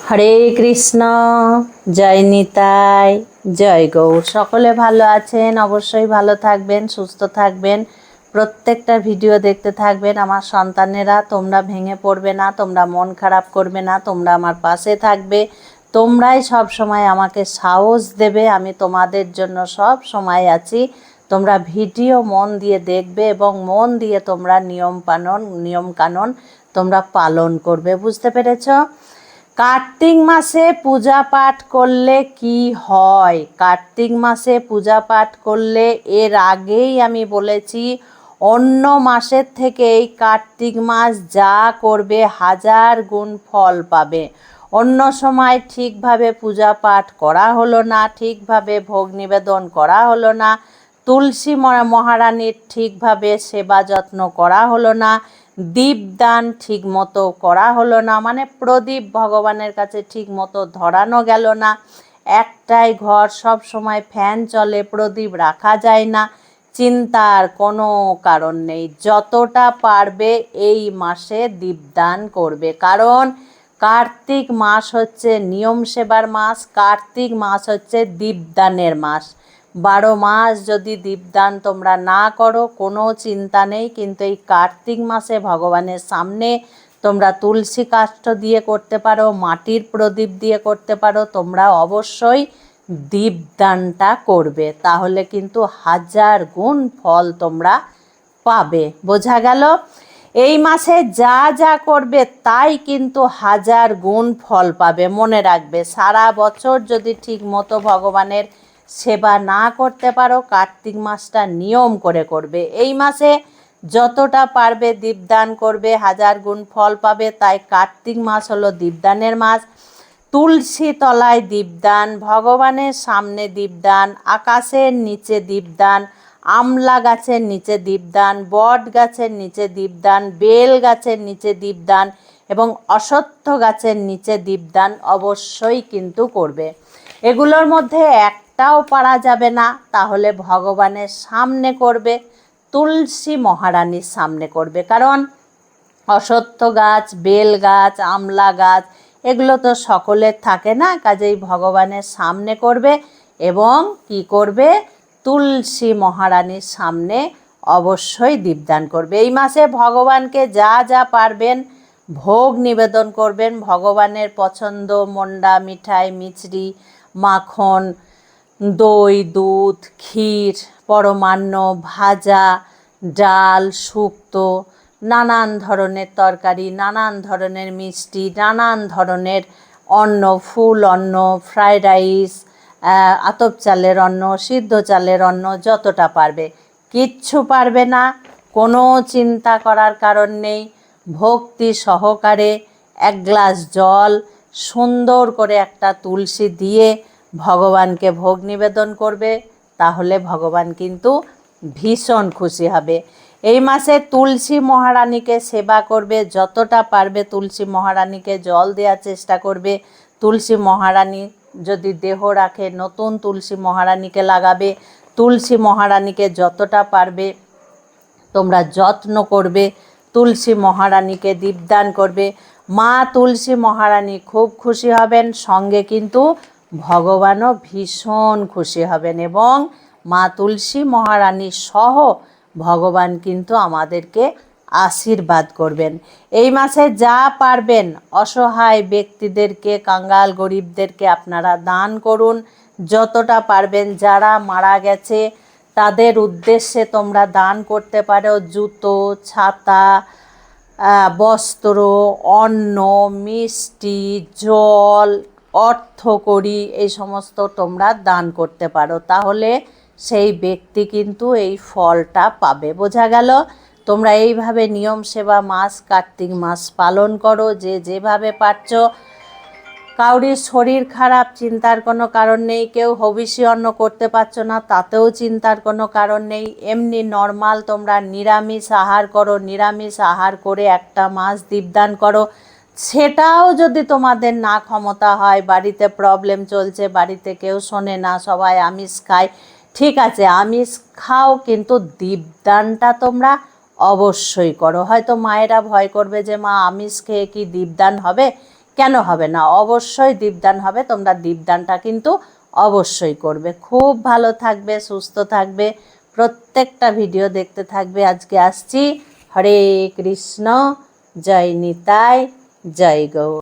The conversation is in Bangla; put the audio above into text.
হরে কৃষ্ণ। জয় নিতাই, জয় গৌর। সকলে ভালো আছেন? অবশ্যই ভালো থাকবেন, সুস্থ থাকবেন, প্রত্যেকটা ভিডিও দেখতে থাকবেন। আমার সন্তানেরা, তোমরা ভেঙে পড়বে না, তোমরা মন খারাপ করবে না, তোমরা আমার পাশে থাকবে, তোমরাই সব সময় আমাকে সাহস দেবে। আমি তোমাদের জন্য সব সময় আছি। তোমরা ভিডিও মন দিয়ে দেখবে এবং মন দিয়ে তোমরা নিয়ম কানুন তোমরা পালন করবে। বুঝতে পেরেছ? কার্তিক মাসে পূজা পাঠ করলে কি হয়? কার্তিক মাসে পূজা পাঠ করলে, এর আগেই আমি বলেছি, অন্য মাসের থেকে এই কার্তিক মাস যা করবে 1000 গুণ ফল পাবে। অন্য সময় ঠিকভাবে পূজা পাঠ করা হলো না, ঠিকভাবে ভোগ নিবেদন করা হলো না, তুলসী মহারানীর ঠিকভাবে সেবা যত্ন করা হলো না, দীপদান ঠিক মতো করা হলো না, মানে প্রদীপ ভগবানের কাছে ঠিক মতো ধরানো গেল না, একটাই ঘর সব সময় ফ্যান চলে, প্রদীপ রাখা যায় না, চিন্তার কোনো কারণ নেই। যতটা পারবে এই মাসে দীপদান করবে, কারণ কার্তিক মাস হচ্ছে নিয়ম সেবার মাস, কার্তিক মাস হচ্ছে দীপদানের মাস। 12 মাস যদি দীপদান তোমরা না করো কোনো চিন্তা নেই, কিন্তু এই কার্তিক মাসে ভগবানের সামনে তোমরা তুলসী কাষ্ঠ দিয়ে করতে পারো, মাটির প্রদীপ দিয়ে করতে পারো, তোমরা অবশ্যই দীপদানটা করবে, তাহলে কিন্তু 1000 গুণ ফল তোমরা পাবে। বোঝা গেল? এই মাসে যা যা করবে তাই কিন্তু 1000 গুণ ফল পাবে। মনে রাখবে, সারা বছর যদি ঠিক মতো ভগবানের সেবা না করতে পারো, কার্তিক মাসটা নিয়ম করে করবে। এই মাসে যতটা পারবে দীপদান করবে, 1000 গুণ ফল পাবে। তাই কার্তিক মাস হলো দীপদানের মাস। তুলসী তলায় দীপদান, ভগবানের সামনে দীপদান, আকাশের নিচে দীপদান, আমলা গাছের নিচে দীপদান, বট গাছের নিচে দীপদান, বেল গাছের নিচে দীপদান এবং অশ্বত্থ গাছের নিচে দীপদান অবশ্যই কিন্তু করবে। এগুলোর মধ্যে একটাও পারা যাবে না, তাহলে ভগবানের সামনে করবে, তুলসী মহারানীর সামনে করবে। কারণ অশ্বত্থ গাছ, বেল গাছ, আমলা গাছ এগুলো তো সকলের থাকে না, কাজেই ভগবানের সামনে করবে এবং কি করবে? তুলসী মহারানীর সামনে অবশ্যই দীপদান করবে। এই মাসে ভগবানকে যা যা পারবেন ভোগ নিবেদন করবেন। ভগবানের পছন্দ মন্ডা, মিঠাই, মিছরি, মাখন, দই, দুধ, ক্ষীর, পরমান্ন, ভাজা, ডাল, শুক্তো, নানান ধরনের তরকারি, নানান ধরনের মিষ্টি, নানান ধরনের অন্ন, ফুল অন্ন, ফ্রাইড রাইস, আতপ চালের অন্ন, সিদ্ধ চালের অন্ন, যতটা পারবে। কিচ্ছু পারবে না, কোনো চিন্তা করার কারণ নেই। ভক্তি সহকারে 1 গ্লাস জল, সুন্দর করে একটা তুলসী দিয়ে ভগবানকে ভোগ নিবেদন করবে, তাহলে ভগবান কিন্তু ভীষণ খুশি হবে। এই মাসে তুলসী মহারানীকে সেবা করবে, যতটা পারবে তুলসী মহারানীকে জল দেওয়ার চেষ্টা করবে। তুলসী মহারানী যদি দেহ রাখে, নতুন তুলসী মহারানীকে লাগাবে। তুলসী মহারানীকে যতটা পারবে তোমরা যত্ন করবে, তুলসী মহারানীকে দীপদান করবে। মা তুলসী মহারানী খুব খুশি হবেন, সঙ্গে কিন্তু ভগবানও ভীষণ খুশি হবেন এবং মা তুলসী মহারানী সহ ভগবান কিন্তু আমাদেরকে আশীর্বাদ করবেন। এই মাসে যা পারবেন অসহায় ব্যক্তিদেরকে, কাঙ্গাল গরিবদেরকে আপনারা দান করুন, যতটা পারবেন। যারা মারা গেছে তাদের উদ্দেশ্যে তোমরা দান করতে পারো। জুতো, ছাতা, বস্ত্র, অন্ন, মিষ্টি, জল, অর্থকড়ি, এই সমস্ত তোমরা দান করতে পারো, তাহলে সেই ব্যক্তি কিন্তু এই ফলটা পাবে। বোঝা গেল? তোমরা এইভাবে নিয়ম সেবা মাস কার্তিক মাস পালন করো, যে যেভাবে পারছো। কাউরির শরীর খারাপ, চিন্তার কোনো কারণ নেই। কেউ হবিষি অন্ন করতে পারছো না, তাতেও চিন্তার কোনো কারণ নেই। এমনি নর্মাল তোমরা নিরামিষ আহার করো, নিরামিষ আহার করে একটা মাস দীপদান করো। সেটাও যদি তোমাদের না ক্ষমতা হয়, বাড়িতে প্রবলেম চলছে, বাড়িতে কেউ শোনে না, সবাই আমিষ খায়, ঠিক আছে, আমিষ খাও, কিন্তু দীপদানটা তোমরা অবশ্যই করো। হয়তো মায়েরা ভয় করবে যে মা আমিষ খেয়ে কি দীপদান হবে, কেন হবে না? অবশ্যই দীপদান হবে। তোমরা দীপদানটা কিন্তু অবশ্যই করবে। খুব ভালো থাকবে, সুস্থ থাকবে, প্রত্যেকটা ভিডিও দেখতে থাকবে। আজকে আসছি। হরে কৃষ্ণ, জয় নিতাই, জয় গৌর।